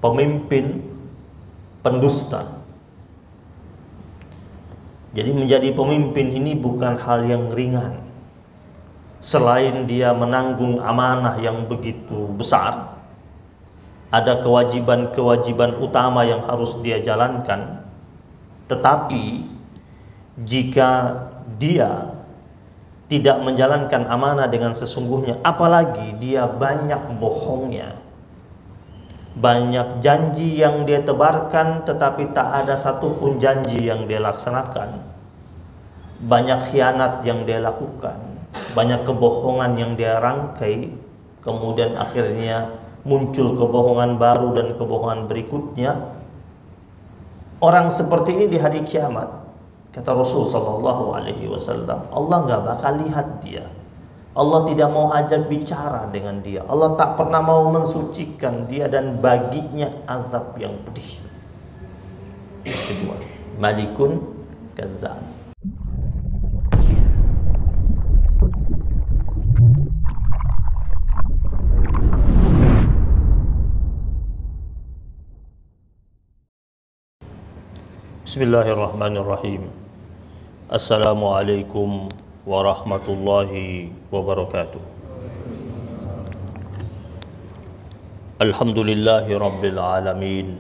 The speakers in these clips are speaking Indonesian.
pemimpin pendusta. Jadi menjadi pemimpin ini bukan hal yang ringan. Selain dia menanggung amanah yang begitu besar, ada kewajiban-kewajiban utama yang harus dia jalankan. Tetapi jika dia tidak menjalankan amanah dengan sesungguhnya, apalagi dia banyak bohongnya, banyak janji yang dia tebarkan tetapi tak ada satupun janji yang dia laksanakan, banyak khianat yang dia lakukan, banyak kebohongan yang dia rangkai, kemudian akhirnya muncul kebohongan baru dan kebohongan berikutnya. Orang seperti ini di hari kiamat, kata Rasul sallallahu alaihi wasallam, Allah nggak bakal lihat dia. Allah tidak mau ajak bicara dengan dia. Allah tak pernah mau mensucikan dia, dan baginya azab yang pedih. Yang kedua, malikun kadzdzab. Bismillahirrahmanirrahim. Assalamualaikum warahmatullahi wabarakatuh. Alhamdulillahi rabbil alamin.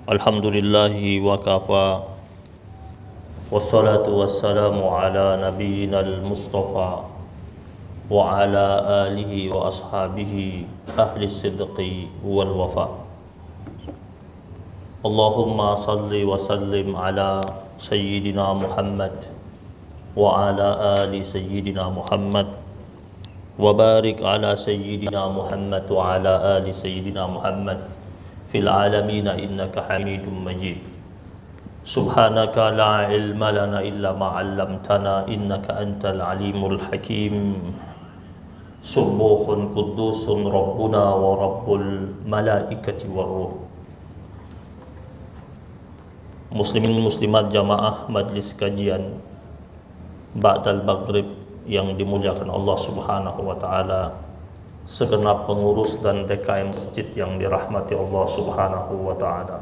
Alhamdulillahi wa kafa. Wassalatu wassalamu ala nabiyyinal mustafa wa ala alihi wa ashabihi ahli sidqi wal wafa. Allahumma salli wa sallim ala sayyidina Muhammad wa ala ali sayyidina Muhammad wa barik ala sayyidina Muhammad wa ala ali sayyidina Muhammad fil alamin innaka Hamidum Majid. Subhanaka la ilma lana illa ma 'allamtana innaka antal alimul hakim. Subuhun qudusun rabbuna wa rabbul malaikati war ruh. Muslimin muslimat jamaah majlis kajian Ba'dal Maghrib yang dimuliakan Allah Subhanahu wa taala, segenap pengurus dan DKM masjid yang dirahmati Allah Subhanahu wa taala.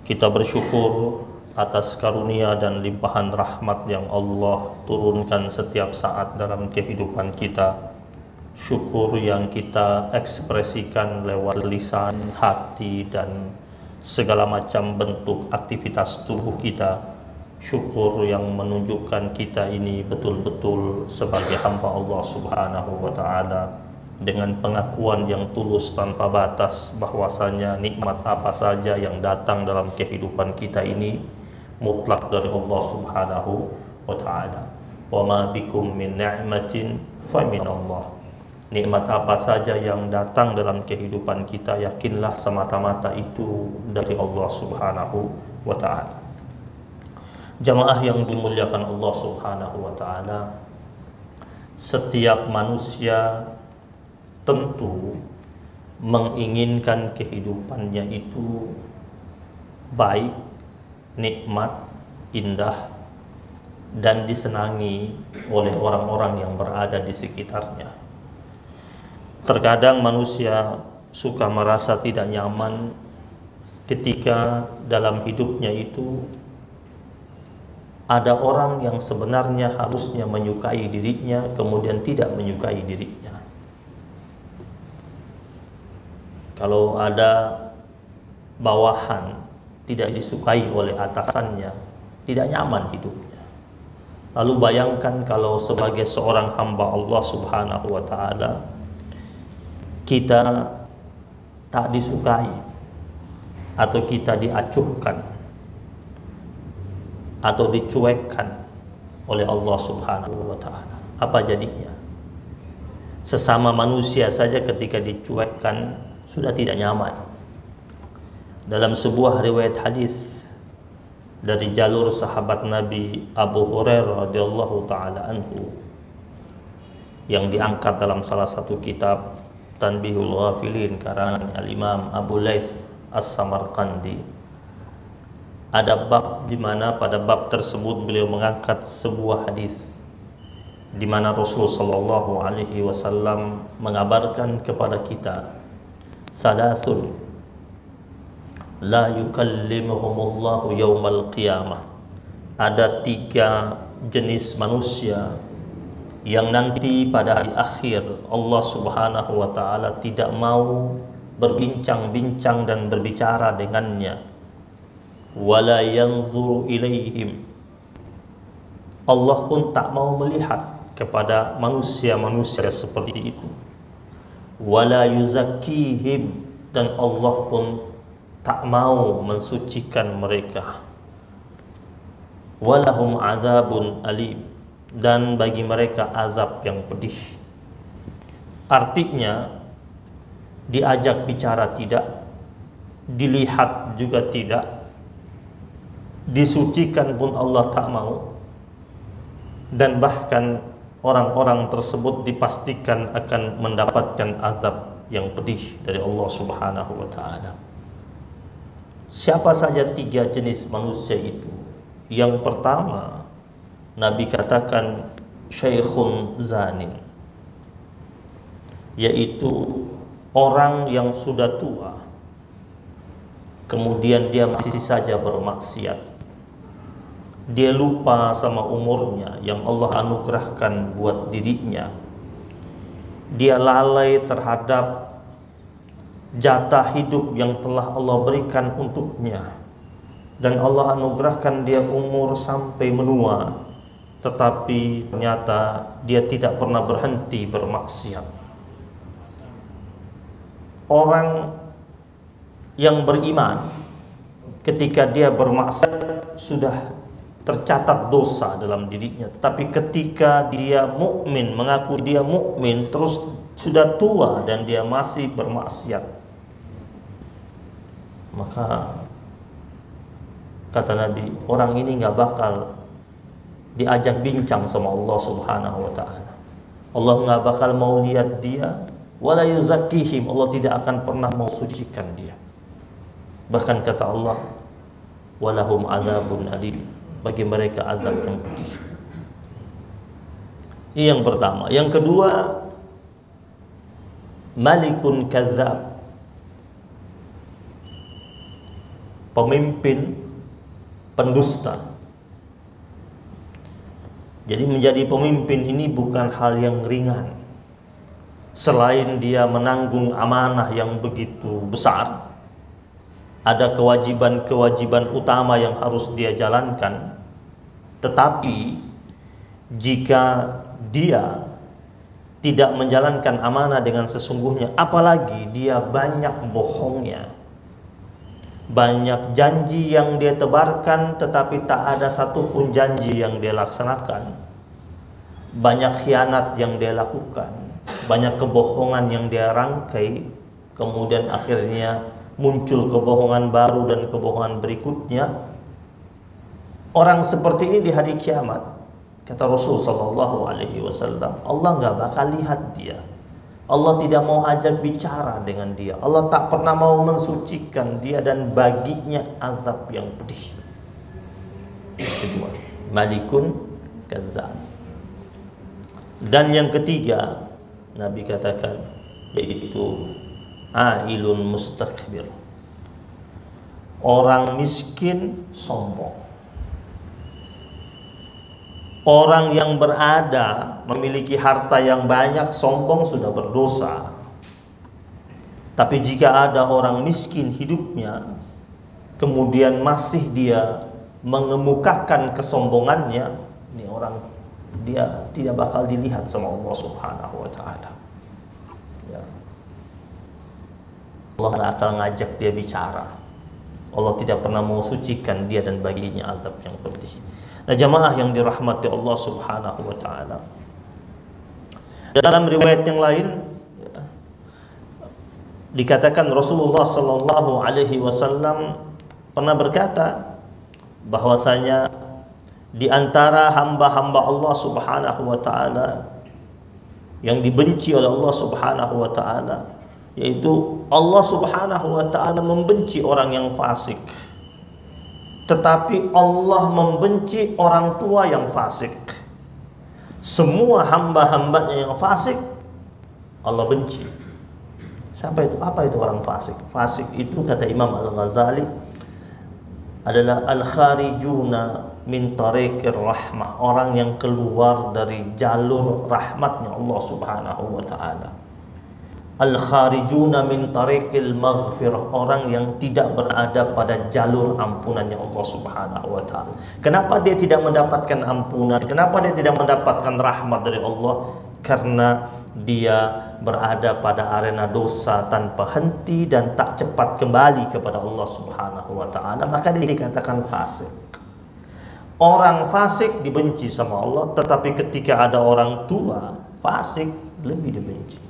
Kita bersyukur atas karunia dan limpahan rahmat yang Allah turunkan setiap saat dalam kehidupan kita. Syukur yang kita ekspresikan lewat lisan, hati, dan segala macam bentuk aktivitas tubuh kita. Syukur yang menunjukkan kita ini betul-betul sebagai hamba Allah Subhanahu wa taala, dengan pengakuan yang tulus tanpa batas bahwasanya nikmat apa saja yang datang dalam kehidupan kita ini mutlak dari Allah Subhanahu wa taala. Wa ma bikum min ni'matin fa min Allah. Nikmat apa saja yang datang dalam kehidupan kita, yakinlah semata-mata itu dari Allah Subhanahu wa ta'ala. Jamaah yang dimuliakan Allah Subhanahu wa ta'ala, setiap manusia tentu menginginkan kehidupannya itu baik, nikmat, indah, dan disenangi oleh orang-orang yang berada di sekitarnya. Terkadang manusia suka merasa tidak nyaman ketika dalam hidupnya itu ada orang yang sebenarnya harusnya menyukai dirinya kemudian tidak menyukai dirinya. Kalau ada bawahan tidak disukai oleh atasannya, tidak nyaman hidupnya. Lalu bayangkan kalau sebagai seorang hamba Allah Subhanahu wa ta'ala, kita tak disukai atau kita diacuhkan atau dicuekkan oleh Allah Subhanahu wa ta'ala, apa jadinya? Sesama manusia saja ketika dicuekkan sudah tidak nyaman. Dalam sebuah riwayat hadis dari jalur sahabat Nabi Abu Hurairah radhiyallahu taala anhu yang diangkat dalam salah satu kitab Tanbihul Ghafilin karangan Al-Imam Abu Laits As-Samarqandi, ada bab di mana pada bab tersebut beliau mengangkat sebuah hadis di mana Rasul sallallahu alaihi wasallam mengabarkan kepada kita Salasun la yukallimuhumullahu yaumal qiyamah. Ada 3 jenis manusia yang nanti pada hari akhir Allah Subhanahu wa taala tidak mau berbincang-bincang dan berbicara dengannya. Wala yanzuru ilaihim. Allah pun tak mau melihat kepada manusia-manusia seperti itu. Wala yuzakkihim, dan Allah pun tak mau mensucikan mereka. Walahum azabun alim, dan bagi mereka azab yang pedih. Artinya diajak bicara tidak, dilihat juga tidak, disucikan pun Allah tak mau, dan bahkan orang-orang tersebut dipastikan akan mendapatkan azab yang pedih dari Allah Subhanahu wa taala. Siapa saja 3 jenis manusia itu? Yang pertama, Nabi katakan syaikhun zanin, yaitu orang yang sudah tua, kemudian dia masih saja bermaksiat. Dia lupa sama umurnya yang Allah anugerahkan buat dirinya. Dia lalai terhadap jatah hidup yang telah Allah berikan untuknya, dan Allah anugerahkan dia umur sampai menua, tetapi ternyata dia tidak pernah berhenti bermaksiat. Orang yang beriman ketika dia bermaksiat sudah tercatat dosa dalam dirinya, tetapi ketika dia mukmin, mengaku dia mukmin, terus sudah tua dan dia masih bermaksiat, maka kata Nabi, orang ini nggak bakal diajak bincang sama Allah Subhanahu wa taala. Allah nggak bakal mau lihat dia, wala yuzakkihim, Allah tidak akan pernah mau sucikan dia. Bahkan kata Allah, walahum azabun alim, bagi mereka azab yang pedih. Ini yang pertama. Yang kedua, malikun kadzab, pemimpin pendusta. Jadi menjadi pemimpin ini bukan hal yang ringan. Selain dia menanggung amanah yang begitu besar, ada kewajiban-kewajiban utama yang harus dia jalankan. Tetapi jika dia tidak menjalankan amanah dengan sesungguhnya, apalagi dia banyak bohongnya, banyak janji yang dia tebarkan tetapi tak ada satupun janji yang dia laksanakan, banyak khianat yang dia lakukan, banyak kebohongan yang dia rangkai, kemudian akhirnya muncul kebohongan baru dan kebohongan berikutnya. Orang seperti ini di hari kiamat, kata Rasul sallallahu alaihi wasallam, Allah nggak bakal lihat dia. Allah tidak mau ajak bicara dengan dia. Allah tak pernah mau mensucikan dia, dan baginya azab yang pedih. Yang kedua, malikun kadzab. Dan yang ketiga, Nabi katakan, yaitu ailun mustakbir, orang miskin sombong. Orang yang berada, memiliki harta yang banyak, sombong, sudah berdosa. Tapi jika ada orang miskin hidupnya, kemudian masih dia mengemukakan kesombongannya, ini orang, dia tidak bakal dilihat sama Allah Subhanahu wa taala. Ya. Allah tidak akan ngajak dia bicara. Allah tidak pernah mau sucikan dia, dan baginya azab yang pedih. Nah, jamaah yang dirahmati Allah Subhanahu wa taala, dalam riwayat yang lain dikatakan Rasulullah sallallahu alaihi wasallam pernah berkata bahwasanya di antara hamba-hamba Allah Subhanahu wa taala yang dibenci oleh Allah Subhanahu wa taala, yaitu Allah Subhanahu wa taala membenci orang yang fasik, tetapi Allah membenci orang tua yang fasik. Semua hamba-hambanya yang fasik Allah benci. Siapa itu? Apa itu orang fasik? Fasik itu kata Imam Al-Ghazali adalah al-kharijuna min tariqir rahmah, orang yang keluar dari jalur rahmatnya Allah Subhanahu wa taala. Al-kharijuna min tariqil maghfirah, orang yang tidak berada pada jalur ampunannya Allah Subhanahu wa taala. Kenapa dia tidak mendapatkan ampunan? Kenapa dia tidak mendapatkan rahmat dari Allah? Karena dia berada pada arena dosa tanpa henti dan tak cepat kembali kepada Allah Subhanahu wa taala, maka dia dikatakan fasik. Orang fasik dibenci sama Allah, tetapi ketika ada orang tua fasik lebih dibenci.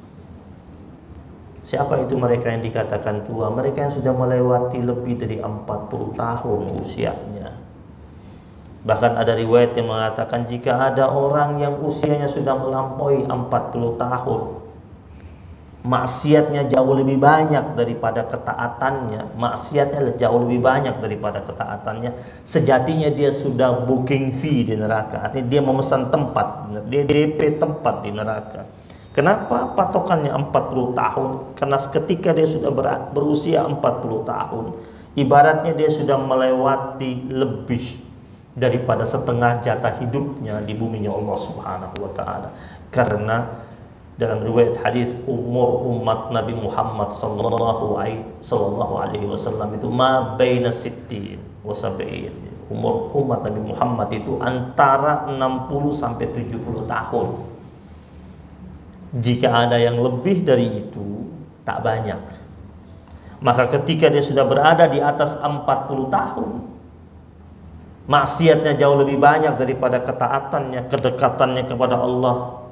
Siapa itu mereka yang dikatakan tua? Mereka yang sudah melewati lebih dari 40 tahun usianya. Bahkan ada riwayat yang mengatakan jika ada orang yang usianya sudah melampaui 40 tahun, maksiatnya jauh lebih banyak daripada ketaatannya, maksiatnya jauh lebih banyak daripada ketaatannya, sejatinya dia sudah booking fee di neraka. Artinya dia memesan tempat, dia DP tempat di neraka. Kenapa patokannya 40 tahun? Karena ketika dia sudah berusia 40 tahun, ibaratnya dia sudah melewati lebih daripada setengah jatah hidupnya di buminya Allah Subhanahu wa taala. Karena dalam riwayat hadis umur umat Nabi Muhammad sallallahu alaihi wasallam itu ma baina sittin wa sab'in. Umur umat Nabi Muhammad itu antara 60 sampai 70 tahun. Jika ada yang lebih dari itu, tak banyak. Maka ketika dia sudah berada di atas 40 tahun, maksiatnya jauh lebih banyak daripada ketaatannya, kedekatannya kepada Allah.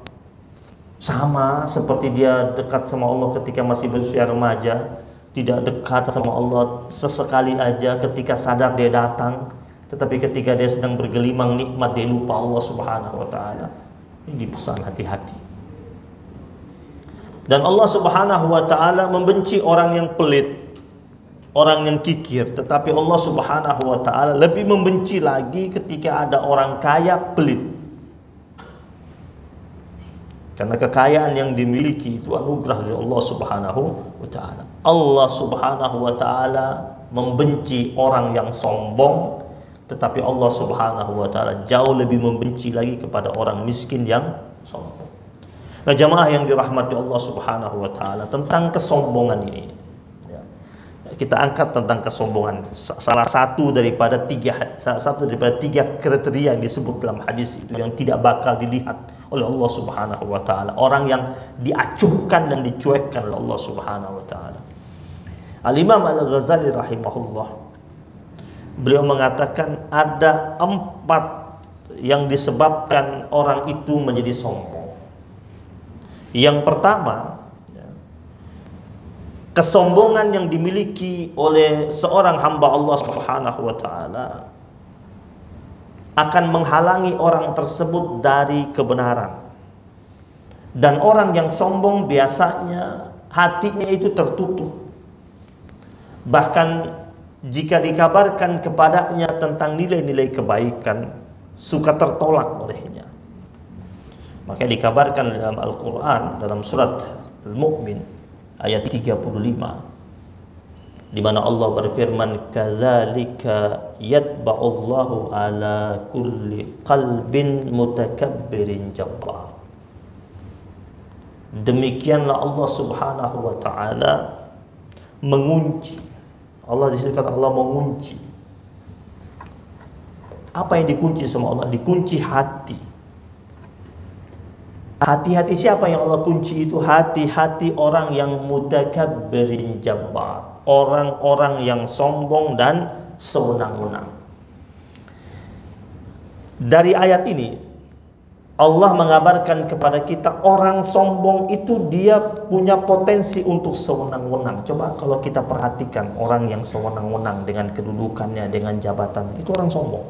Sama seperti dia dekat sama Allah ketika masih berusia remaja, tidak dekat sama Allah sesekali aja ketika sadar dia datang, tetapi ketika dia sedang bergelimang nikmat dia lupa Allah Subhanahu wa taala. Ini pesan hati-hati. Dan Allah Subhanahu wa taala membenci orang yang pelit, orang yang kikir, tetapi Allah Subhanahu wa taala lebih membenci lagi ketika ada orang kaya pelit. Karena kekayaan yang dimiliki itu anugerah dari Allah Subhanahu wa taala. Allah Subhanahu wa taala membenci orang yang sombong, tetapi Allah Subhanahu wa taala jauh lebih membenci lagi kepada orang miskin yang sombong. Nah, jamaah yang dirahmati Allah Subhanahu wa taala, tentang kesombongan ini kita angkat tentang kesombongan. Salah satu daripada tiga kriteria yang disebut dalam hadis itu yang tidak bakal dilihat oleh Allah Subhanahu wa taala, orang yang diacuhkan dan dicuekkan oleh Allah Subhanahu wa taala. Al-Imam Al-Ghazali rahimahullah, beliau mengatakan ada 4 yang disebabkan orang itu menjadi sombong. Yang pertama, kesombongan yang dimiliki oleh seorang hamba Allah Subhanahu wa taala akan menghalangi orang tersebut dari kebenaran. Dan orang yang sombong biasanya hatinya itu tertutup. Bahkan jika dikabarkan kepadanya tentang nilai-nilai kebaikan, suka tertolak olehnya. Maka dikabarkan dalam Al-Quran, dalam surat Al-Mu'min ayat 35, di mana Allah berfirman, kadzalika yatba'ullahu ala kulli qalbin mutakabbirin jabbar. Demikianlah Allah Subhanahu wa taala mengunci. Allah disebutkan Allah mengunci. Apa yang dikunci sama Allah? Dikunci hati. Hati-hati siapa yang Allah kunci itu? Hati-hati orang yang mutakabbirin jabbar, orang-orang yang sombong dan sewenang-wenang. Dari ayat ini Allah mengabarkan kepada kita orang sombong itu dia punya potensi untuk sewenang-wenang. Coba kalau kita perhatikan orang yang sewenang-wenang dengan kedudukannya, dengan jabatannya, itu orang sombong.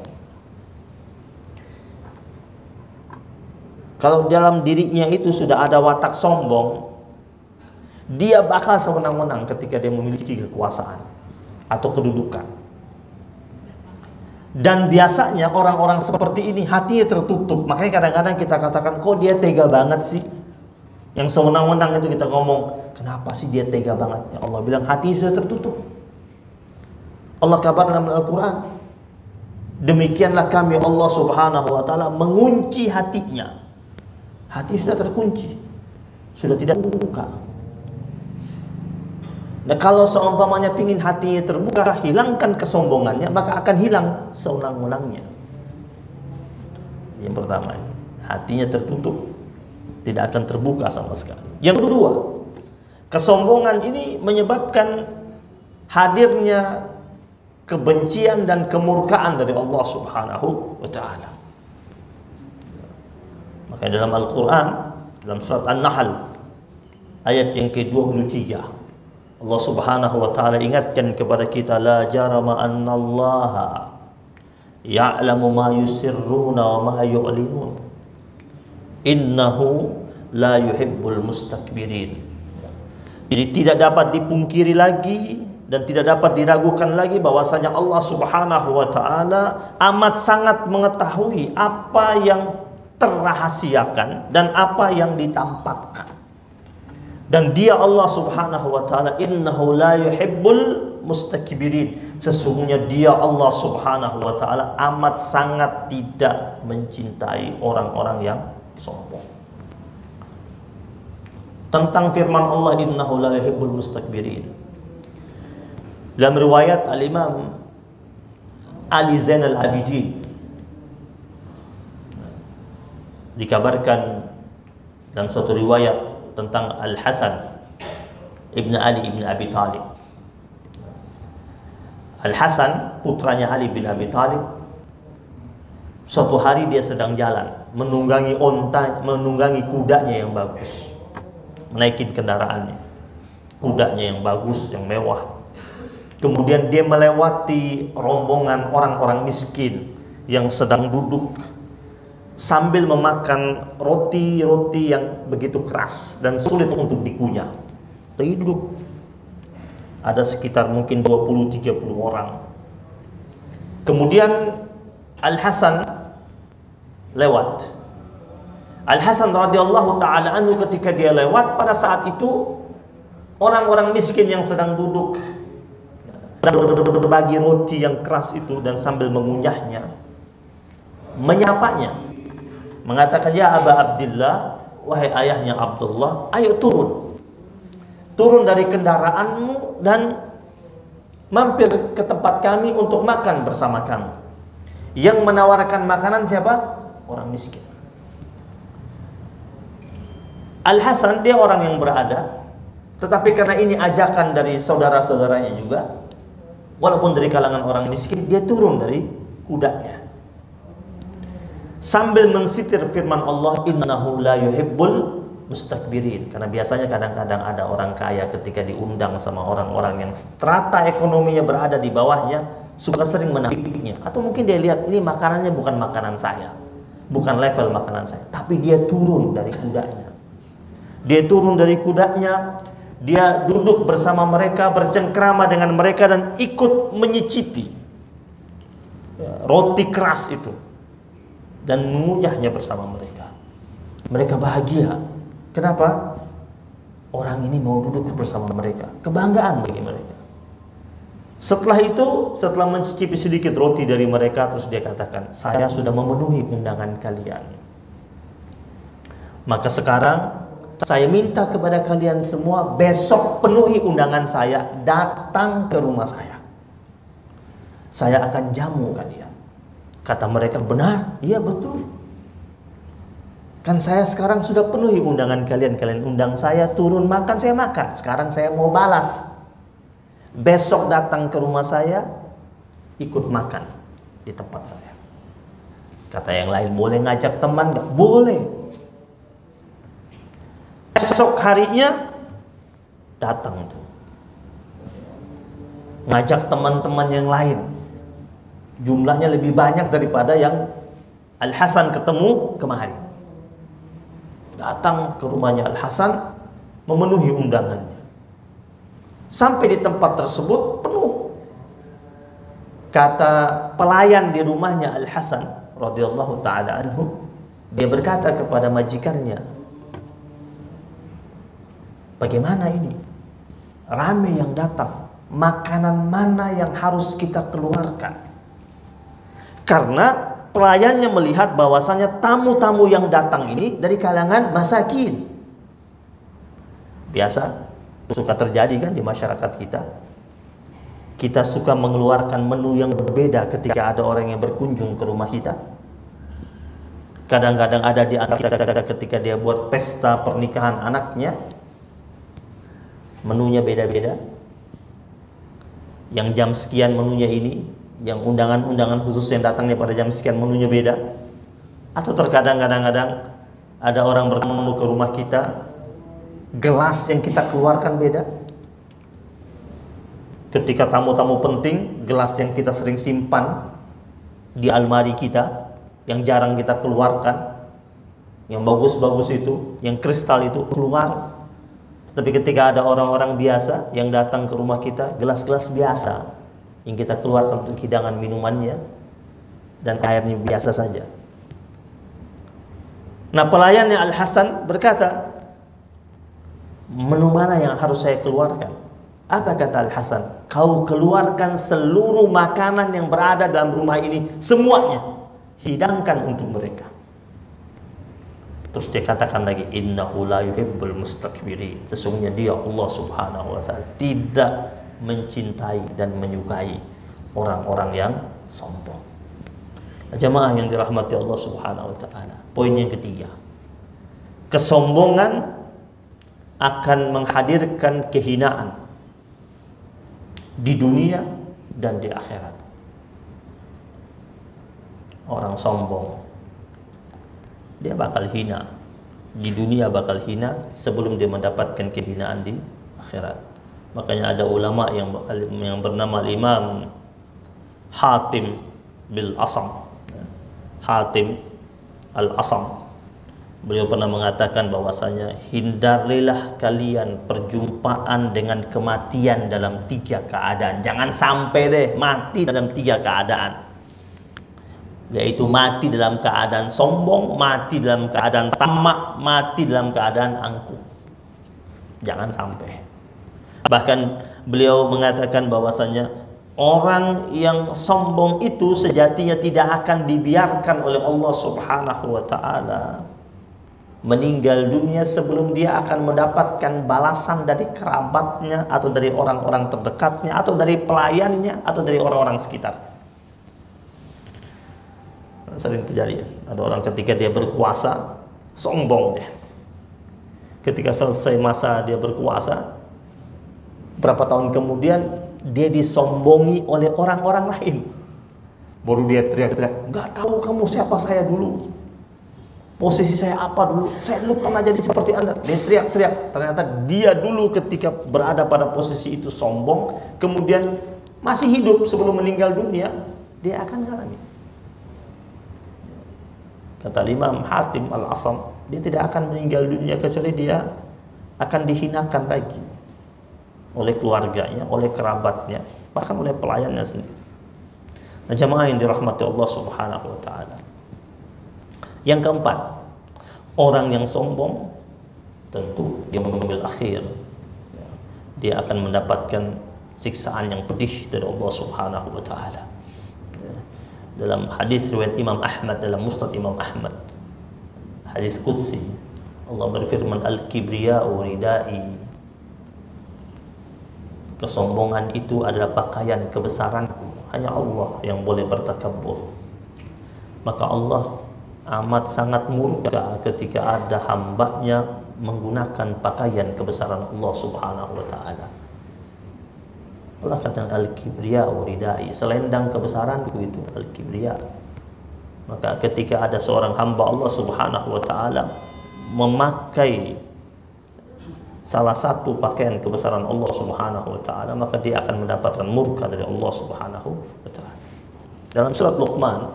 Kalau dalam dirinya itu sudah ada watak sombong, dia bakal sewenang-wenang ketika dia memiliki kekuasaan atau kedudukan. Dan biasanya orang-orang seperti ini hatinya tertutup. Makanya kadang-kadang kita katakan, kok dia tega banget sih? Yang sewenang-wenang itu kita ngomong, kenapa sih dia tega banget? Ya Allah bilang hati sudah tertutup. Allah kabar dalam Al-Quran, demikianlah kami Allah subhanahu wa ta'ala mengunci hatinya. Hati sudah terkunci, sudah tidak terbuka. Nah kalau seumpamanya pingin hatinya terbuka, hilangkan kesombongannya, maka akan hilang sewenang-wenangnya. Yang pertama, hatinya tertutup, tidak akan terbuka sama sekali. Yang kedua, kesombongan ini menyebabkan hadirnya kebencian dan kemurkaan dari Allah subhanahu wa ta'ala. Maka dalam Al-Quran, dalam surat An-Nahl ayat yang ke-23, Allah subhanahu wa ta'ala ingatkan kepada kita, la jarama annallaha ya'lamu ma yusirruna wa ma yu'linun innahu la yuhibbul mustakbirin. Jadi tidak dapat dipungkiri lagi dan tidak dapat diragukan lagi bahwasanya Allah subhanahu wa ta'ala amat sangat mengetahui apa yang terrahasiakan dan apa yang ditampakkan. Dan dia Allah subhanahu wa ta'ala innahu la yuhibbul mustakbirin, sesungguhnya dia Allah subhanahu wa ta'ala amat sangat tidak mencintai orang-orang yang sombong. Tentang firman Allah innahu la yuhibbul mustakbirin, dalam riwayat Al-Imam Ali Zainal Abidin dikabarkan dalam suatu riwayat tentang Al-Hasan Ibn Ali Ibn Abi Talib. Al-Hasan putranya Ali bin Abi Talib, suatu hari dia sedang jalan menunggangi kudanya yang bagus, menaikin kendaraannya, kudanya yang bagus, yang mewah. Kemudian dia melewati rombongan orang-orang miskin yang sedang duduk sambil memakan roti-roti yang begitu keras dan sulit untuk dikunyah. Lagi duduk, ada sekitar mungkin 20-30 orang. Kemudian Al-Hasan lewat. Al-Hasan radhiyallahu ta'ala anhu ketika dia lewat, pada saat itu orang-orang miskin yang sedang duduk dan berbagi roti yang keras itu dan sambil mengunyahnya, menyapanya, mengatakan, ya Aba Abdillah, wahai ayahnya Abdullah, ayo turun dari kendaraanmu dan mampir ke tempat kami untuk makan bersama kami. Yang menawarkan makanan siapa? Orang miskin. Al-Hasan dia orang yang berada, tetapi karena ini ajakan dari saudara-saudaranya juga, walaupun dari kalangan orang miskin, dia turun dari kudanya sambil mensitir firman Allah innahu la yuhibbul mustakbirin. Karena biasanya kadang-kadang ada orang kaya ketika diundang sama orang-orang yang strata ekonominya berada di bawahnya, suka sering menafikinya, atau mungkin dia lihat ini makanannya bukan makanan saya, bukan level makanan saya, tapi dia turun dari kudanya. Dia turun dari kudanya, dia duduk bersama mereka, bercengkrama dengan mereka dan ikut menyicipi roti keras itu dan mengunyahnya bersama mereka. Mereka bahagia. Kenapa? Orang ini mau duduk bersama mereka. Kebanggaan bagi mereka. Setelah itu, setelah mencicipi sedikit roti dari mereka, terus dia katakan, saya sudah memenuhi undangan kalian. Maka sekarang saya minta kepada kalian semua, besok penuhi undangan saya, datang ke rumah saya. Saya akan jamu kalian. Kata mereka, benar? Iya betul. Kan saya sekarang sudah penuhi undangan kalian. Kalian undang saya, turun makan, saya makan. Sekarang saya mau balas. Besok datang ke rumah saya, ikut makan di tempat saya. Kata yang lain, boleh ngajak teman nggak? Boleh. Esok harinya datang tuh, ngajak teman-teman yang lain. Jumlahnya lebih banyak daripada yang Al-Hasan ketemu kemarin. Datang ke rumahnya Al-Hasan, memenuhi undangannya. Sampai di tempat tersebut penuh. Kata pelayan di rumahnya Al-Hasan radhiyallahu ta'ala anhu, dia berkata kepada majikannya, Bagaimana ini? Rame yang datang. Makanan mana yang harus kita keluarkan? Karena pelayannya melihat bahwasanya tamu-tamu yang datang ini dari kalangan masakin. Biasa suka terjadi kan di masyarakat kita. Kita suka mengeluarkan menu yang berbeda ketika ada orang yang berkunjung ke rumah kita. Kadang-kadang ada di antara kita ketika dia buat pesta pernikahan anaknya, menunya beda-beda. Yang jam sekian menunya ini, yang undangan-undangan khusus yang datangnya pada jam sekian menunya beda. Atau terkadang kadang-kadang ada orang bertemu ke rumah kita, gelas yang kita keluarkan beda. Ketika tamu-tamu penting, gelas yang kita sering simpan di almari kita, yang jarang kita keluarkan, yang bagus-bagus itu, yang kristal itu keluar. Tapi ketika ada orang-orang biasa yang datang ke rumah kita, gelas-gelas biasa yang kita keluarkan untuk hidangan minumannya dan airnya biasa saja. Nah, pelayannya Al-Hasan berkata, menu mana yang harus saya keluarkan? Apa kata Al-Hasan? Kau keluarkan seluruh makanan yang berada dalam rumah ini, semuanya hidangkan untuk mereka. Terus dia katakan lagi, innahu la yuhibbul mustakbirin. Sesungguhnya dia, Allah Subhanahu wa ta'ala, tidak mencintai dan menyukai orang-orang yang sombong. Jamaah yang dirahmati Allah Subhanahu wa ta'ala. Poin yang ketiga, kesombongan akan menghadirkan kehinaan di dunia dan di akhirat. Orang sombong, dia bakal hina di dunia, bakal hina sebelum dia mendapatkan kehinaan di akhirat. Makanya ada ulama yang bernama Imam Hatim bil Asam, Hatim al-Asam. Beliau pernah mengatakan bahwasanya hindarilah kalian perjumpaan dengan kematian dalam 3 keadaan. Jangan sampai deh mati dalam 3 keadaan, yaitu mati dalam keadaan sombong, mati dalam keadaan tamak, mati dalam keadaan angkuh. Jangan sampai. Bahkan beliau mengatakan bahwasanya orang yang sombong itu sejatinya tidak akan dibiarkan oleh Allah Subhanahu wa ta'ala meninggal dunia sebelum dia akan mendapatkan balasan dari kerabatnya, atau dari orang-orang terdekatnya, atau dari pelayannya, atau dari orang-orang sekitar. Sering terjadi ya, ada orang ketika dia berkuasa sombong dia. Ketika selesai masa dia berkuasa, berapa tahun kemudian dia disombongi oleh orang-orang lain. Baru dia teriak-teriak, "Gak tahu kamu siapa saya dulu, posisi saya apa dulu, saya dulu pernah jadi seperti Anda." Dia teriak-teriak. Ternyata dia dulu ketika berada pada posisi itu sombong, kemudian masih hidup sebelum meninggal dunia, dia akan mengalami. Kata Imam Hatim al-Asam, dia tidak akan meninggal dunia kecuali dia akan dihinakan lagi oleh keluarganya, oleh kerabatnya, bahkan oleh pelayannya sendiri. Nah, jamaah yang dirahmati Allah Subhanahu wa ta'ala. Yang keempat, orang yang sombong tentu dia mengambil akhir. Dia akan mendapatkan siksaan yang pedih dari Allah Subhanahu wa ta'ala. Dalam hadis riwayat Imam Ahmad, dalam Musnad Imam Ahmad, hadis qudsi, Allah berfirman, "Al-kibriya'u ridai." Kesombongan itu adalah pakaian kebesaranku. Hanya Allah yang boleh bertakabbur. Maka Allah amat sangat murka ketika ada hambanya menggunakan pakaian kebesaran Allah Subhanahu wa ta'ala. Allah kata, "Al-kibriya ridai," selendang kebesaranku itu al-kibriya. Maka ketika ada seorang hamba Allah Subhanahu wa ta'ala memakai salah satu pakaian kebesaran Allah Subhanahu wa ta'ala, maka dia akan mendapatkan murka dari Allah Subhanahu wa ta'ala. Dalam surat Luqman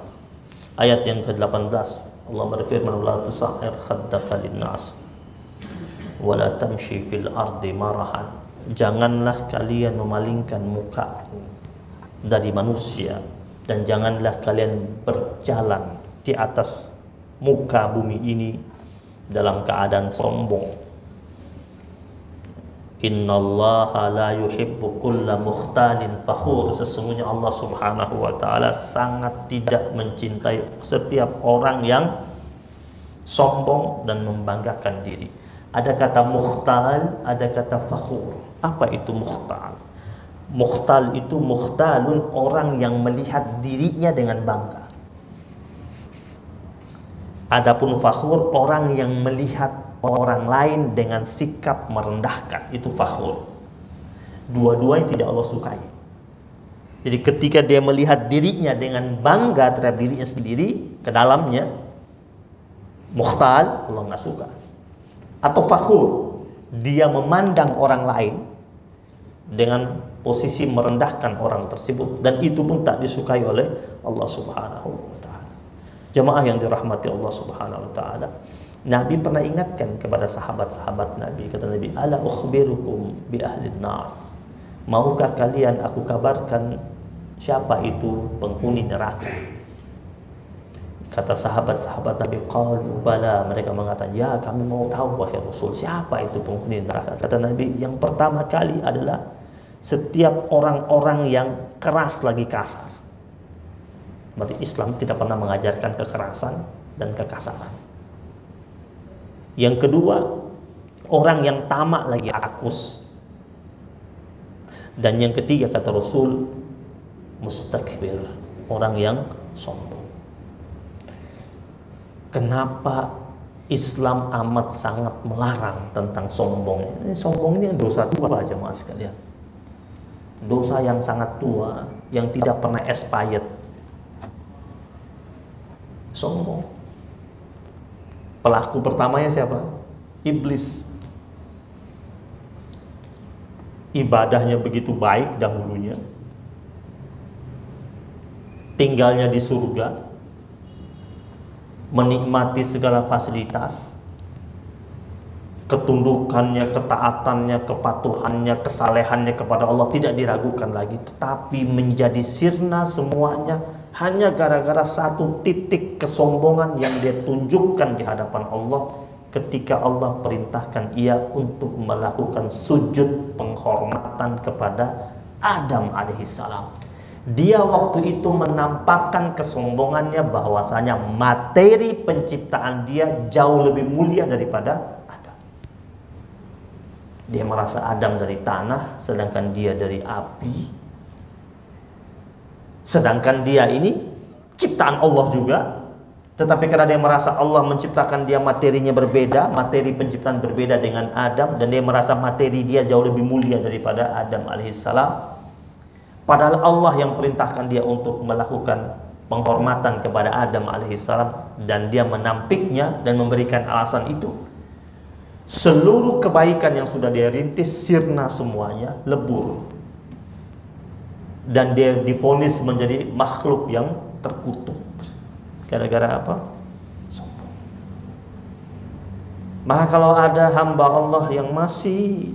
ayat yang ke-18, Allah berfirman, "La tusahhir khaddaka lin-nas wa la tamshi fil ardi marahan." Janganlah kalian memalingkan muka dari manusia, dan janganlah kalian berjalan di atas muka bumi ini dalam keadaan sombong. Innallaha la yuhibbu kulla mukhtalin fakhur. Sesungguhnya Allah Subhanahu wa taala sangat tidak mencintai setiap orang yang sombong dan membanggakan diri. Ada kata mukhtal, ada kata fakhur. Apa itu mukhtal? Mukhtal itu mukhtalun, orang yang melihat dirinya dengan bangga. Adapun fakhur, orang yang melihat orang lain dengan sikap merendahkan, itu fakhur. Dua-duanya tidak Allah sukai. Jadi ketika dia melihat dirinya dengan bangga terhadap dirinya sendiri ke dalamnya, mukhtal, Allah nggak suka. Atau fakhur, dia memandang orang lain dengan posisi merendahkan orang tersebut, dan itu pun tak disukai oleh Allah Subhanahu wa taala. Jemaah yang dirahmati Allah Subhanahu wa taala, Nabi pernah ingatkan kepada sahabat-sahabat Nabi, kata Nabi, ala ukhbirukum bi ahli nar. Maukah kalian aku kabarkan siapa itu penghuni neraka? Kata sahabat-sahabat Nabi, qalu bala, mereka mengatakan, ya kami mau tahu wahai Rasul, siapa itu penghuni neraka? Kata Nabi, yang pertama kali adalah setiap orang-orang yang keras lagi kasar. Berarti Islam tidak pernah mengajarkan kekerasan dan kekasaran. Yang kedua, orang yang tamak lagi rakus. Dan yang ketiga kata Rasul, mustakbir, orang yang sombong. Kenapa Islam amat sangat melarang tentang sombong? Sombong ini dosa tua jemaah sekalian. Dosa yang sangat tua, yang tidak pernah expired. Sombong. Pelaku pertamanya siapa? Iblis. Ibadahnya begitu baik dahulunya, tinggalnya di surga, menikmati segala fasilitas, ketundukannya, ketaatannya, kepatuhannya, kesalehannya kepada Allah tidak diragukan lagi, tetapi menjadi sirna semuanya hanya gara-gara satu titik kesombongan yang dia tunjukkan di hadapan Allah ketika Allah perintahkan ia untuk melakukan sujud penghormatan kepada Adam alaihissalam. Dia waktu itu menampakkan kesombongannya bahwasanya materi penciptaan dia jauh lebih mulia daripada Adam. Dia merasa Adam dari tanah, sedangkan dia dari api. Sedangkan dia ini ciptaan Allah juga, tetapi karena dia merasa Allah menciptakan dia materinya berbeda, materi penciptaan berbeda dengan Adam, dan dia merasa materi dia jauh lebih mulia daripada Adam alaihissalam. Padahal Allah yang perintahkan dia untuk melakukan penghormatan kepada Adam alaihissalam, dan dia menampiknya dan memberikan alasan itu. Seluruh kebaikan yang sudah dia rintis sirna semuanya, lebur. Dan dia divonis menjadi makhluk yang terkutuk. Gara-gara apa? Sombong. Maka kalau ada hamba Allah yang masih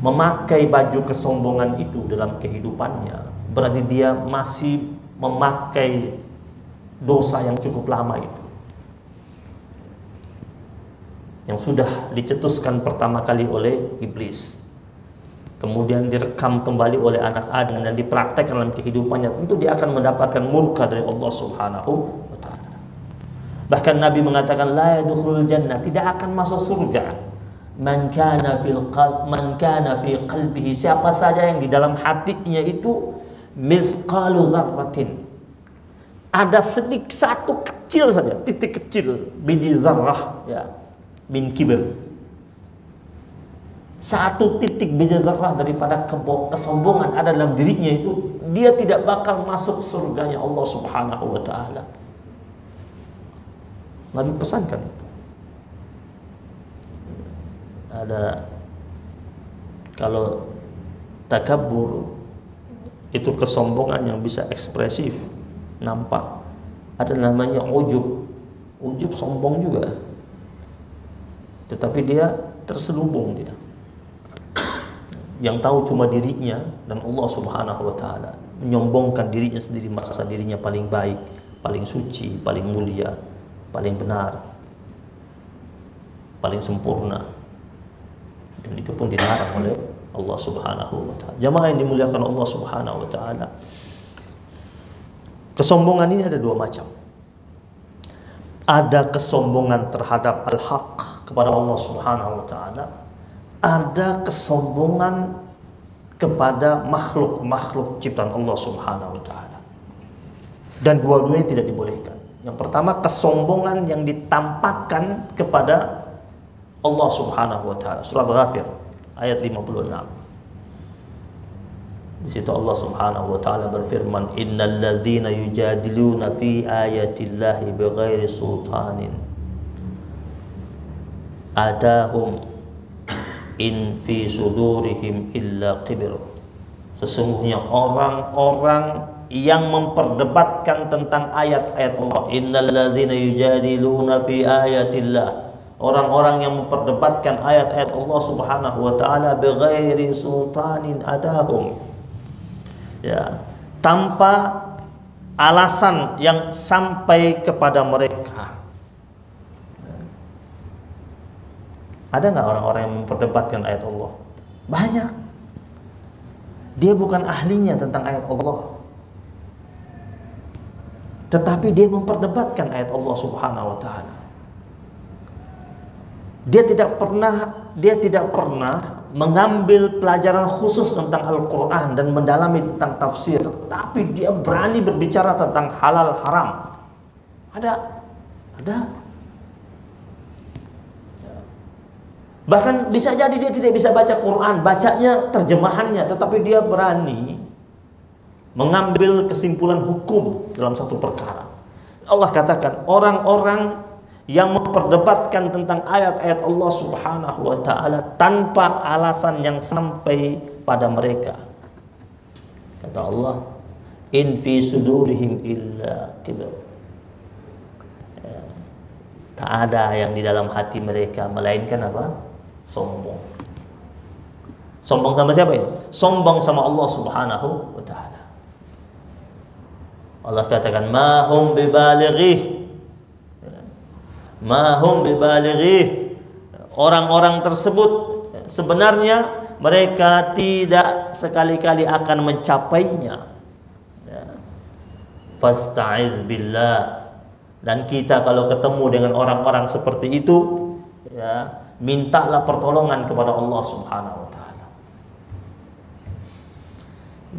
memakai baju kesombongan itu dalam kehidupannya, berarti dia masih memakai dosa yang cukup lama itu, yang sudah dicetuskan pertama kali oleh iblis, kemudian direkam kembali oleh anak Adam dan dipraktekkan dalam kehidupannya, tentu dia akan mendapatkan murka dari Allah Subhanahu wa taala. Bahkan Nabi mengatakan la yadkhulul jannah, tidak akan masuk surga man kana fi qalbihi, siapa saja yang di dalam hatinya itu mizqalu dzarratin, ada sedikit satu kecil saja, titik kecil, biji zarrah ya, min kibir, satu titik biji zarrah daripada kesombongan ada dalam dirinya itu, dia tidak bakal masuk surganya Allah Subhanahu wa taala. Nabi pesankan itu. Ada, kalau takabur itu kesombongan yang bisa ekspresif, nampak, ada namanya ujub. Ujub sombong juga, tetapi dia terselubung, dia yang tahu cuma dirinya dan Allah Subhanahu wa taala, menyombongkan dirinya sendiri, merasa dirinya paling baik, paling suci, paling mulia, paling benar, paling sempurna. Dan itu pun dilarang oleh Allah Subhanahu wa taala. Jamaah yang dimuliakan Allah Subhanahu wa taala. Kesombongan ini ada dua macam. Ada kesombongan terhadap al-haq kepada Allah Subhanahu wa taala. Ada kesombongan kepada makhluk-makhluk ciptaan Allah Subhanahu wa taala. Dan dua-duanya tidak dibolehkan. Yang pertama, kesombongan yang ditampakkan kepada Allah Subhanahu wa taala. Surat Ghafir ayat 56. Di situ Allah Subhanahu wa taala berfirman, "Innal ladzina yujadiluna fi ayatillahi bighairi sultanin atahum in fi sudurihim illa kibir." Sesungguhnya orang-orang yang memperdebatkan tentang ayat-ayat Allah, innal ladzina yujadiluna fi ayatillah, orang-orang yang memperdebatkan ayat-ayat Allah Subhanahu wa taala bighairi sultanin atahum, ya, tanpa alasan yang sampai kepada mereka. Ada nggak orang-orang yang memperdebatkan ayat Allah? Banyak. Dia bukan ahlinya tentang ayat Allah, tetapi dia memperdebatkan ayat Allah Subhanahu wa taala. Dia tidak pernah mengambil pelajaran khusus tentang Al-Quran dan mendalami tentang tafsir, tetapi dia berani berbicara tentang halal haram. Ada. Bahkan bisa jadi dia tidak bisa baca Quran, bacanya terjemahannya, tetapi dia berani mengambil kesimpulan hukum dalam satu perkara. Allah katakan, orang-orang yang memperdebatkan tentang ayat-ayat Allah Subhanahu wa taala tanpa alasan yang sampai pada mereka. Kata Allah, in fi sudurihim illa kibr. Ya, tak ada yang di dalam hati mereka melainkan apa? Sombong. Sombong sama siapa ini? Sombong sama Allah Subhanahu wa taala. Allah katakan, ma hum bibalighi. Mahum bibalighi. Orang-orang tersebut sebenarnya mereka tidak sekali-kali akan mencapainya. Fasta'iz billah. Dan kita kalau ketemu dengan orang-orang seperti itu, ya, mintalah pertolongan kepada Allah Subhanahu wa taala.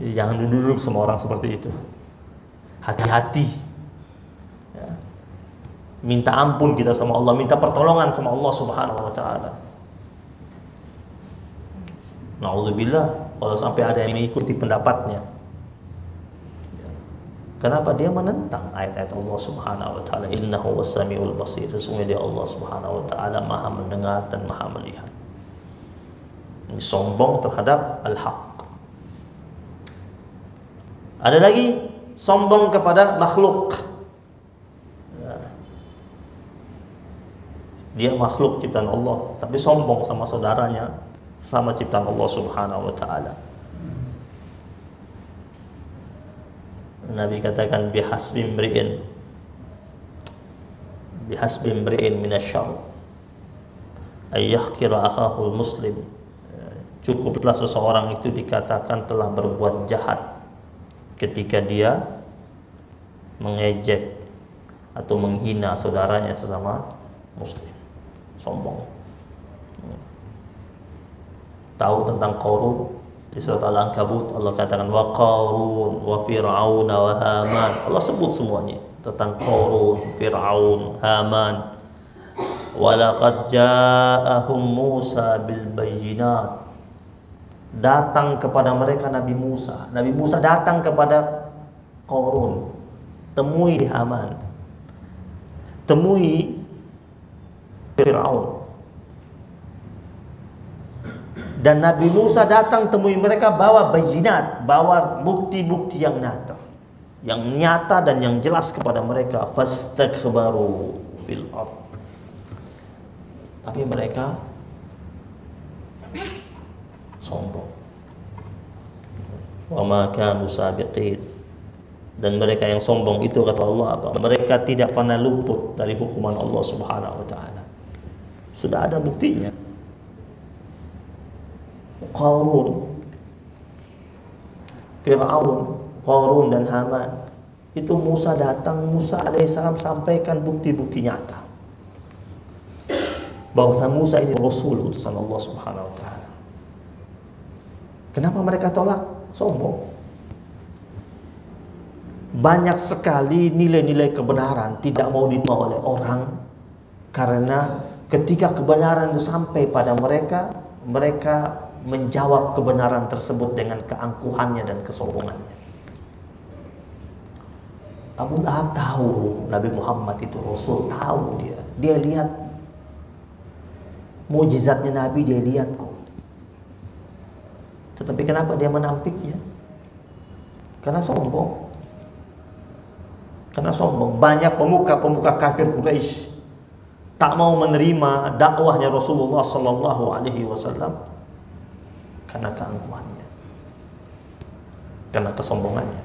Jangan duduk sama orang seperti itu. Hati-hati. Minta ampun kita sama Allah, minta pertolongan sama Allah Subhanahu wa taala. Na'udzubillah kalau sampai ada yang mengikuti pendapatnya. Kenapa? Dia menentang ayat-ayat Allah Subhanahu wa taala. Innahu was-sami'ul basir. Sesungguhnya dia Allah Subhanahu wa taala Maha mendengar dan Maha melihat. Ini sombong terhadap al-haq. Ada lagi sombong kepada makhluk. Dia makhluk ciptaan Allah, tapi sombong sama saudaranya, sama ciptaan Allah Subhanahu wa taala. Nabi katakan, bihasbi imri'in minasyarr ay yahqira akhahul muslim. Cukuplah seseorang itu dikatakan telah berbuat jahat ketika dia mengejek atau menghina saudaranya sesama muslim. Sombong. Tahu tentang Qarun di surat Al-Ankabut, Allah katakan wa Qarun wa Fir'aun wa Haman. Allah sebut semuanya tentang Qarun, Fir'aun, Haman. Wa laqad ja'ahum Musa bil bayyinat. Datang kepada mereka Nabi Musa. Nabi Musa datang kepada Qarun. Temui Haman. Temui Fir'aun. Dan Nabi Musa datang temui mereka bawa bayinat, bawa bukti-bukti yang nyata dan yang jelas kepada mereka. Fastakbaru fil ard. Tapi mereka sombong. Wa ma kanu sabiqin. Dan mereka yang sombong itu, kata Allah, apa? Mereka tidak pernah luput dari hukuman Allah Subhanahu wa taala. Sudah ada buktinya. Qarun dan Haman. Itu Musa datang, Musa alaihissalam sampaikan bukti-bukti nyata bahwa Musa ini Rasul utusan Allah Subhanahu wa taala. Kenapa mereka tolak? Sombong. Banyak sekali nilai-nilai kebenaran tidak mau diterima oleh orang karena ketika kebenaran itu sampai pada mereka, mereka menjawab kebenaran tersebut dengan keangkuhannya dan kesombongannya. Abu Lahab tahu Nabi Muhammad itu Rasul, tahu dia. Dia lihat mukjizatnya Nabi, dia lihat kok. Tetapi kenapa dia menampiknya? Karena sombong. Karena sombong. Banyak pemuka-pemuka kafir Quraisy tak mau menerima dakwahnya Rasulullah sallallahu alaihi wasallam karena keangkuhannya, karena kesombongannya.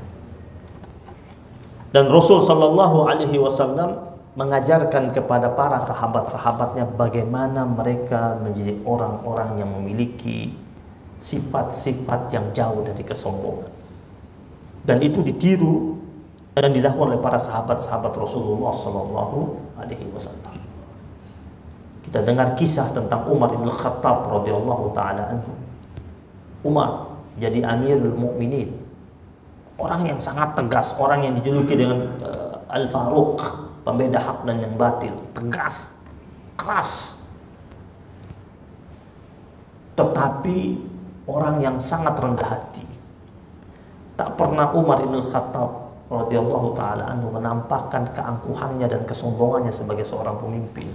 Dan Rasul sallallahu alaihi wasallam mengajarkan kepada para sahabat-sahabatnya bagaimana mereka menjadi orang-orang yang memiliki sifat-sifat yang jauh dari kesombongan. Dan itu ditiru dan dilakukan oleh para sahabat-sahabat Rasulullah sallallahu alaihi wasallam. Kita dengar kisah tentang Umar bin Khattab radhiyallahu taala anhu. Umar jadi Amirul Mukminin. Orang yang sangat tegas, orang yang dijuluki dengan Al-Faruq, pembeda hak dan yang batil, tegas, keras. Tetapi orang yang sangat rendah hati. Tak pernah Umar bin Khattab radhiyallahu taala anhu menampakkan keangkuhannya dan kesombongannya sebagai seorang pemimpin.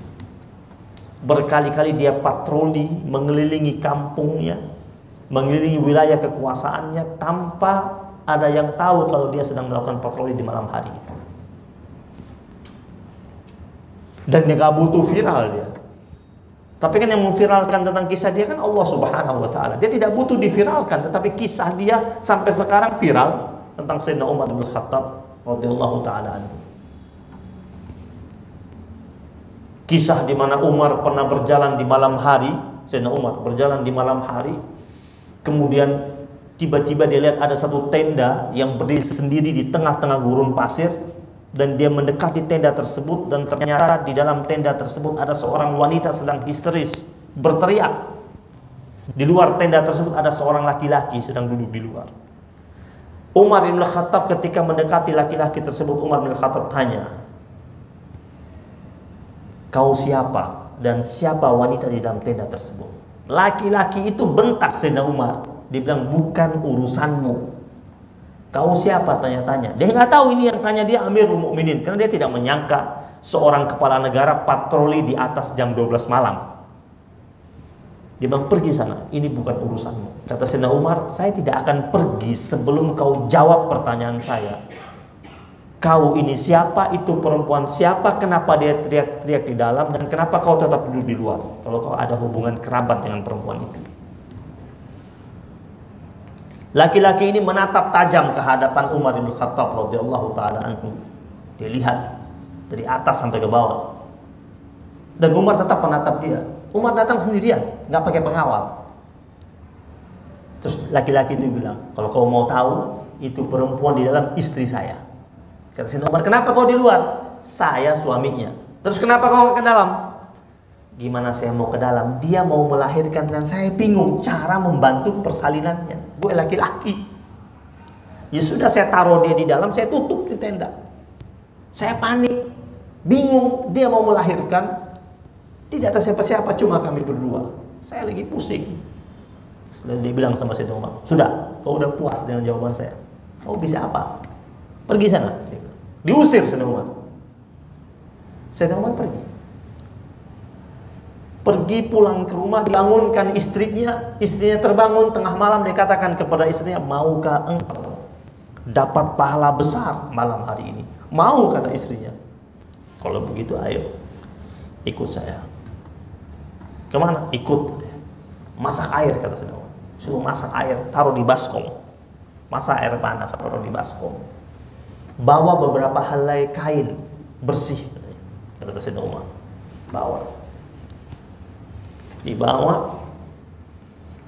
Berkali-kali dia patroli mengelilingi kampungnya, mengelilingi wilayah kekuasaannya tanpa ada yang tahu kalau dia sedang melakukan patroli di malam hari itu. Dan dia gak butuh viral dia. Tapi kan yang memviralkan tentang kisah dia kan Allah Subhanahu wa taala. Dia tidak butuh diviralkan, tetapi kisah dia sampai sekarang viral tentang Sayyidina Umar bin Khattab radhiyallahu taala anhu. Kisah di mana Umar pernah berjalan di malam hari, Sayyidina Umar berjalan di malam hari, kemudian tiba-tiba dia lihat ada satu tenda yang berdiri sendiri di tengah-tengah gurun pasir, dan dia mendekati tenda tersebut, dan ternyata di dalam tenda tersebut ada seorang wanita sedang histeris berteriak. Di luar tenda tersebut ada seorang laki-laki sedang duduk di luar. Umar bin Khattab ketika mendekati laki-laki tersebut, Umar bin Khattab tanya, "Kau siapa dan siapa wanita di dalam tenda tersebut?" Laki-laki itu bentak Sayyidina Umar. Dia bilang, "Bukan urusanmu. Kau siapa?" Tanya-tanya. Dia nggak tahu ini yang tanya dia Amirul Mukminin, karena dia tidak menyangka seorang kepala negara patroli di atas jam 12 malam. Dia bilang, "Pergi sana, ini bukan urusanmu." Kata Sayyidina Umar, "Saya tidak akan pergi sebelum kau jawab pertanyaan saya. Kau ini siapa? Itu perempuan siapa? Kenapa dia teriak-teriak di dalam? Dan kenapa kau tetap duduk di luar kalau kau ada hubungan kerabat dengan perempuan itu?" Laki-laki ini menatap tajam ke hadapan Umar bin Khattab radhiyallahu taala anhu. Dia lihat dari atas sampai ke bawah. Dan Umar tetap menatap dia. Umar datang sendirian, nggak pakai pengawal. Terus laki-laki itu bilang, "Kalau kau mau tahu, itu perempuan di dalam istri saya." Kata Sayyidina Umar, "Kenapa kau di luar?" "Saya suaminya." "Terus kenapa kau ke dalam?" "Gimana saya mau ke dalam? Dia mau melahirkan dan saya bingung cara membantu persalinannya. Gue laki-laki. Ya sudah, saya taruh dia di dalam, saya tutup di tenda. Saya panik, bingung, dia mau melahirkan, tidak ada siapa-siapa, cuma kami berdua. Saya lagi pusing." Lalu dia bilang sama Sayyidina Umar, "Sudah, kau udah puas dengan jawaban saya. Kau bisa apa? Pergi sana." Diusir Sayyidina Umar. Sayyidina Umar pergi pulang ke rumah, dibangunkan istrinya. Istrinya terbangun tengah malam, dia katakan kepada istrinya, "Maukah engkau dapat pahala besar malam hari ini?" "Mau," kata istrinya. "Kalau begitu ayo ikut saya." "Kemana?" "Ikut." "Masak air," kata Sayyidina Umar. Suruh masak air, taruh di baskom. Masak air panas, taruh di baskom. Bawa beberapa helai kain bersih, kata Sayyidina Umar. Bawa. Dibawa,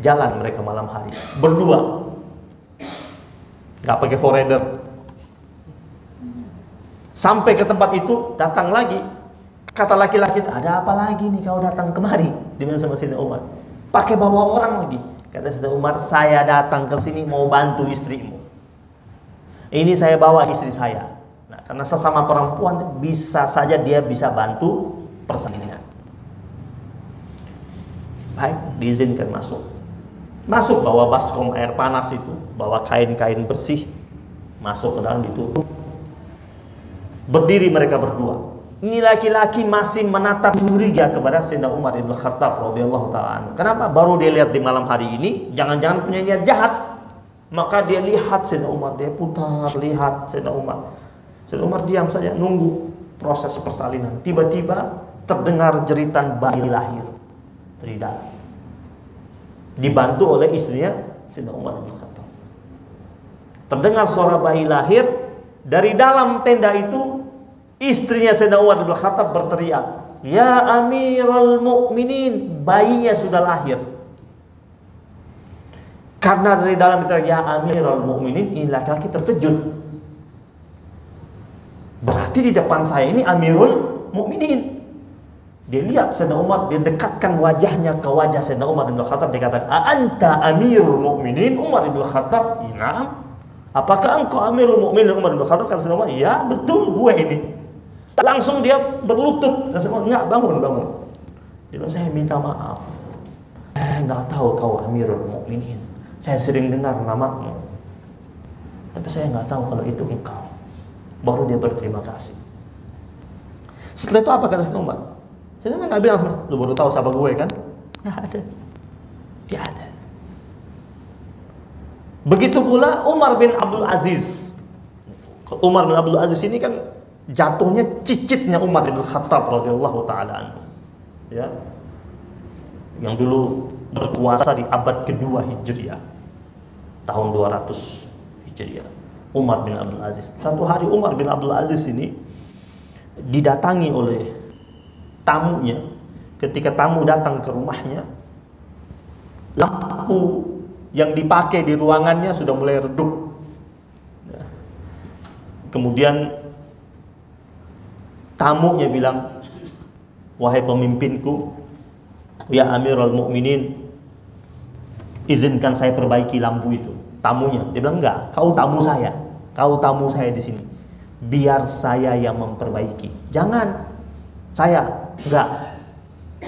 Jalan mereka malam hari berdua, nggak pakai forerunner. Sampai ke tempat itu, datang lagi. Kata laki-laki, ada apa lagi nih kau datang kemari? Dibilang sama Sayyidina Umar. Pakai bawa orang lagi. Kata Sayyidina Umar, saya datang ke sini mau bantu istrimu. Ini saya bawa istri saya. Nah, karena sesama perempuan bisa saja dia bisa bantu persalinan. Baik, diizinkan masuk. Masuk bawa baskom air panas itu, bawa kain-kain bersih, masuk ke dalam ditutup. Berdiri mereka berdua. Ini laki-laki masih menatap curiga kepada Sayyidina Umar bin Khattab radhiyallahu taala anhu. Kenapa? Baru dia lihat di malam hari ini, jangan-jangan punya niat jahat. Maka dia lihat Sayyidina Umar, dia putar lihat Sayyidina Umar. Sayyidina Umar diam saja nunggu proses persalinan. Tiba-tiba terdengar jeritan bayi lahir dari dalam. Dibantu oleh istrinya Sayyidina Umar bin Khattab. Terdengar suara bayi lahir dari dalam tenda itu. Istrinya Sayyidina Umar bin Khattab berteriak, "Ya Amirul Mukminin," bayinya sudah lahir. Karena dari dalam berteriak, "Ya Amirul Mukminin," ini laki-laki terkejut. Berarti di depan saya ini Amirul Mukminin. Dia lihat Sayyidina Umar, dia dekatkan wajahnya ke wajah Sayyidina Umar bin Khattab, dia katakan, "Anta Amirul Mukminin Umar bin Khattab?" "Na'am." "Apakah engkau Amirul Mukminin Umar bin Khattab?" Kata Sayyidina Umar, "Ya, betul, gue ini." Langsung dia berlutut dan semua, "Enggak, bangun." Dia bilang, "Saya minta maaf. Enggak tahu kau Amirul Mukminin. Saya sering dengar namamu, tapi saya enggak tahu kalau itu engkau." Baru dia berterima kasih. Setelah itu apa kata Sayyidina Umar? Sayyidina Umar enggak bilang sama, "Lu baru tahu siapa gue kan?" Enggak ada. Tidak ada. Begitu pula Umar bin Abdul Aziz. Umar bin Abdul Aziz ini kan jatuhnya cicitnya Umar bin Khattab radhiyallahu taala anhu. Ya. Yang dulu berkuasa di abad kedua Hijriah. Tahun 200 Hijriah. Umar bin Abdul Aziz. Satu hari Umar bin Abdul Aziz ini didatangi oleh tamunya. Ketika tamu datang ke rumahnya, lampu yang dipakai di ruangannya sudah mulai redup. Ya. Kemudian tamunya bilang, "Wahai pemimpinku, ya Amirul Mukminin, izinkan saya perbaiki lampu itu." Tamunya, dia bilang, "Enggak, kau tamu saya. Kau tamu saya di sini. Biar saya yang memperbaiki." "Jangan, saya." "Enggak.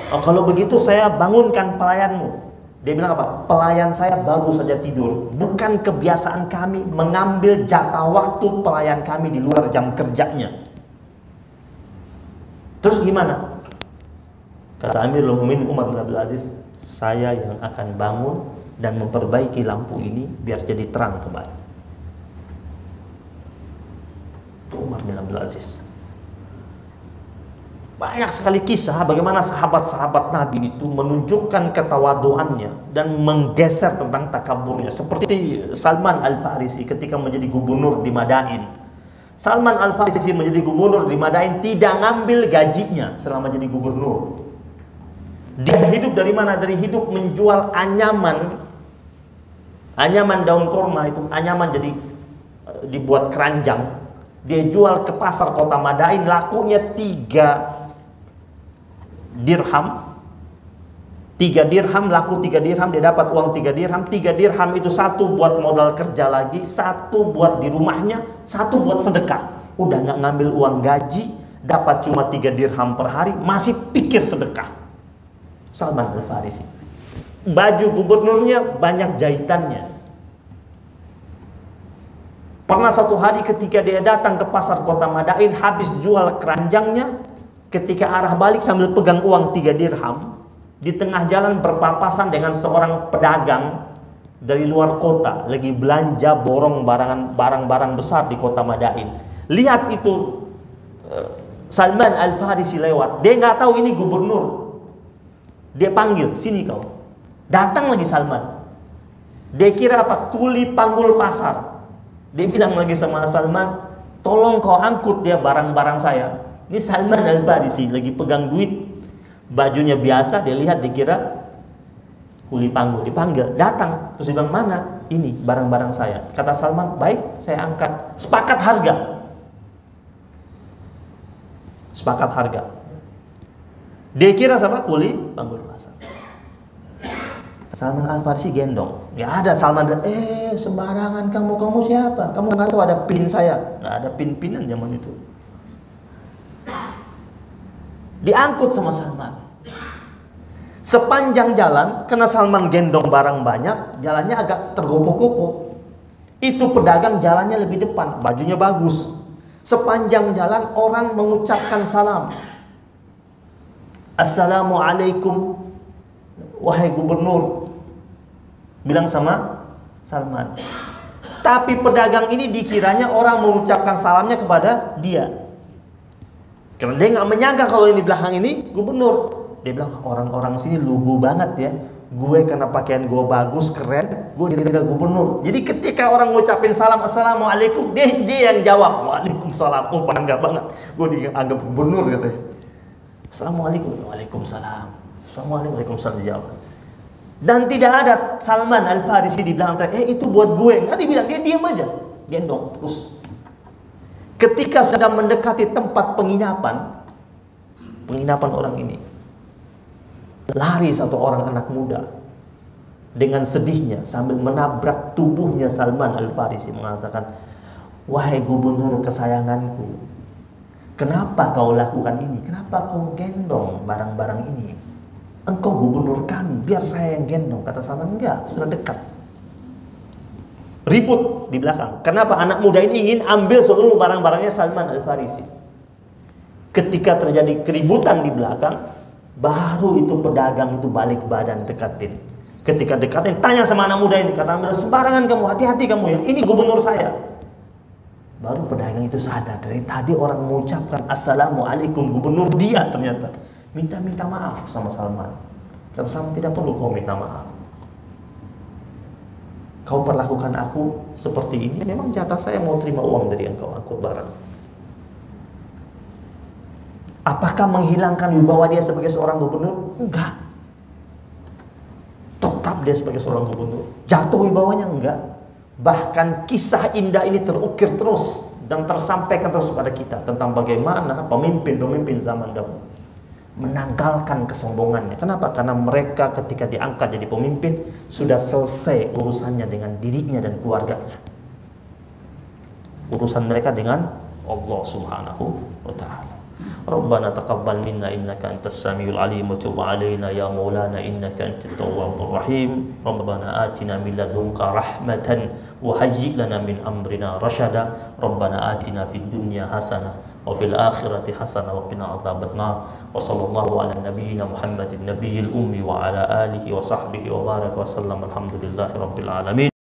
Oh, kalau begitu saya bangunkan pelayanmu." Dia bilang apa? "Pelayan saya baru saja tidur. Bukan kebiasaan kami mengambil jatah waktu pelayan kami di luar jam kerjanya." Terus gimana? Kata Amirul Mukminin Umar bin Abdul Aziz, "Saya yang akan bangun dan memperbaiki lampu ini biar jadi terang kembali." Itu Umar bin Abdul Aziz. Banyak sekali kisah bagaimana sahabat-sahabat Nabi itu menunjukkan ketawaduannya dan menggeser tentang takaburnya. Seperti Salman Al-Farisi ketika menjadi gubernur di Madain. Salman Al-Farisi menjadi gubernur di Madain tidak ngambil gajinya selama jadi gubernur. Dia hidup dari mana? Dari hidup menjual anyaman daun kurma itu, anyaman jadi dibuat keranjang. Dia jual ke pasar kota Madain, lakunya 3 dirham. 3 dirham, laku 3 dirham, dia dapat uang 3 dirham. 3 dirham itu 1 buat modal kerja lagi, 1 buat di rumahnya, 1 buat sedekah. Udah nggak ngambil uang gaji, dapat cuma 3 dirham per hari, masih pikir sedekah. Salman Al-Farisi. Baju gubernurnya banyak jahitannya. Pernah satu hari ketika dia datang ke pasar kota Madain, habis jual keranjangnya, ketika arah balik sambil pegang uang 3 dirham, di tengah jalan berpapasan dengan seorang pedagang dari luar kota, lagi belanja borong barang-barang besar di kota Madain. Lihat itu Salman Al-Farisi lewat, dia nggak tahu ini gubernur. Dia panggil, "Sini kau." Datang lagi Salman. Dia kira apa? Kuli panggul pasar. Dia bilang lagi sama Salman, "Tolong kau angkut dia barang-barang saya." Ini Salman Al-Farisi lagi pegang duit, bajunya biasa, dia lihat dikira kuli panggul, dipanggil, datang, terus dia bilang, mana? Ini barang-barang saya. Kata Salman, baik, saya angkat. Sepakat harga. Sepakat harga. Dia kira sama kuli panggul pasar. Salman Al-Farisi gendong. Ya ada Salman bilang, sembarangan kamu siapa? Kamu nggak tahu ada pin saya? Nggak ada pin-pinan zaman itu. Diangkut sama Salman. Sepanjang jalan, karena Salman gendong barang banyak, jalannya agak tergopoh-gopoh. Itu pedagang jalannya lebih depan, bajunya bagus. Sepanjang jalan orang mengucapkan salam. Assalamualaikum, wahai gubernur. Bilang sama Salman. Tapi pedagang ini dikiranya orang mengucapkan salamnya kepada dia. Karena dia nggak menyangka kalau ini belakang ini gubernur. Dia bilang, orang-orang sini lugu banget ya. Gue karena pakaian gue bagus, keren, gue jadi gubernur. Jadi ketika orang ngucapin salam, assalamualaikum, dia yang jawab, waalaikumsalam. Oh, bangga banget. Gue dianggap gubernur katanya. Assalamualaikum, waalaikumsalam. Assalamualaikum, waalaikumsalam dijawab. Dan tidak ada Salman Al-Farisi di belakang, itu buat gue. Nggak dibilang, dia diam aja, gendong terus. Ketika sedang mendekati tempat penginapan orang ini, lari satu orang anak muda dengan sedihnya sambil menabrak tubuhnya Salman Al-Farisi, mengatakan, wahai gubernur kesayanganku, kenapa kau lakukan ini? Kenapa kau gendong barang-barang ini? Engkau gubernur kami, biar saya yang gendong. Kata Salman, enggak, sudah dekat. Ribut di belakang. Kenapa? Anak muda ini ingin ambil seluruh barang-barangnya Salman Al-Farisi. Ketika terjadi keributan di belakang, baru itu pedagang itu balik badan, dekatin. Ketika dekatin, tanya sama anak muda ini. Kata anak muda, sembarangan kamu, hati-hati kamu ya, ini gubernur saya. Baru pedagang itu sadar, dari tadi orang mengucapkan assalamualaikum, gubernur dia ternyata. Minta maaf sama Salman. Kata Salman, tidak perlu kau minta maaf. Kau perlakukan aku seperti ini, memang jatah saya mau terima uang dari engkau angkut barang. Apakah menghilangkan wibawa dia sebagai seorang gubernur? Enggak. Tetap dia sebagai seorang gubernur. Jatuh wibawanya? Enggak. Bahkan kisah indah ini terukir terus dan tersampaikan terus pada kita tentang bagaimana pemimpin-pemimpin zaman dahulu menanggalkan kesombongannya. Kenapa? Karena mereka ketika diangkat jadi pemimpin sudah selesai urusannya dengan dirinya dan keluarganya. Urusan mereka dengan Allah Subhanahu wa ta'ala. Rabbana taqabbal minna innaka antas samiul alim wa tub alaina ya maulana innaka antat tawwabur rahim. Rabbana atina min ladunka rahmatan wa hayyi' lana min amrina rashada. Rabbana atina fid dunya hasanah wa fil akhirati hasanah wa qina adzabannar. Wa sallallahu ala nabiyyina Muhammadin nabiyil ummi wa ala alihi wa sahbihi wa baraka wa sallam. Alhamdulillahi rabbil alamin.